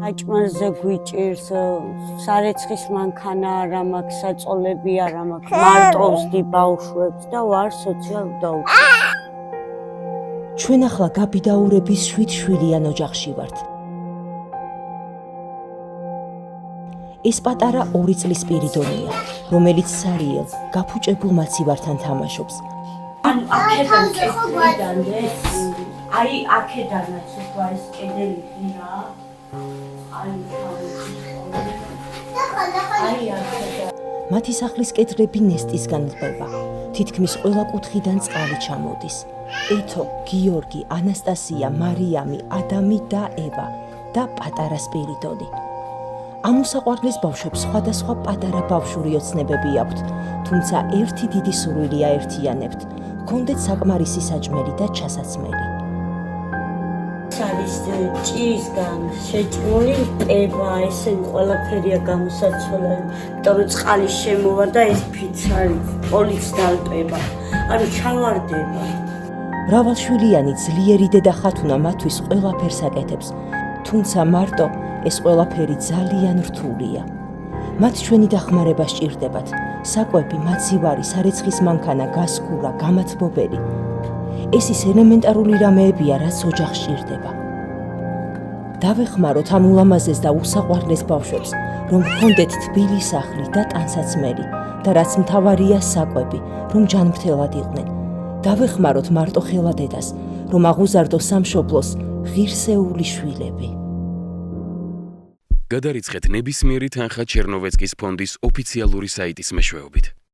აჭმანზე გვიჭირს, სარეცხის მანქანა არ მაქვს, საწოლები არ მაქვს, მარტო ვსდი ბავშვებს და ვარ სოციალ-დაუცი. ჩვენ ახლა გაბიდაურების 7 შვილიან ოჯახში ვართ. ეს პატარა 2 წლის პირიდონია, რომელიც სარიელ, გაფუჭებულ მაცივართან თამაშობს. აქედან კედლიდანდეს, აი აქედანაც უკვე ეს კედელი ხირა. მათი სახლის კედლები ნესტისგან ყვება. თითქმის ყველა კუთხიდან წყალი ჩამოდის. ეთო, გიორგი, ანასტასია, მარიამი, ადამი და ევა და პატარა სპირიდონი. ამ უსაყვარლეს ბავშვებს სხვადასხვა პატარა ბავშვური ოცნებები აქვთ, თუმცა ერთი დიდი სურვილია ერთიანებთ, ჰქონდეთ საკმარისი საჭმელი და ჩასაცმელი. არის ჭიისგან შეჭმული პება, ესე ყველაფერია გამოსაცოლელი, იმიტომ რომ წყალი შემოვა და ეს ფიცარი პოლიც დალპება, ანუ ჩავარდება. მრავალშვილიანი ძლიერი დედა ხათუნა მათთვის ყველაფერს აკეთებს, თუმცა მარტო ეს ყველაფერი ძალიან რთულია. მათ ჩვენი დახმარება სჭირდებათ, საკვები, მაცივარი, სარეცხის მანქანა, გასქურა, გამათბობელი. ეს ის ელემენტარული რამეებია, რაც ოჯახს სჭირდება. დავეხმაროთ ამ ულამაზეს და უსაყვარლეს ბავშვებს, რომ ჰქონდეთ თბილი სახლი და ტანსაცმელი და რაც მთავარია საკვები, რომ ჯანმრთელად იყვნენ. დავეხმაროთ მარტოხელა დედას, რომ აღუზარდოს სამშობლოს ღირსეული შვილები. გადარიცხეთ ნებისმიერი თანხა ჩერნოვეცკის ფონდის ოფიციალური საიტის მეშვეობით.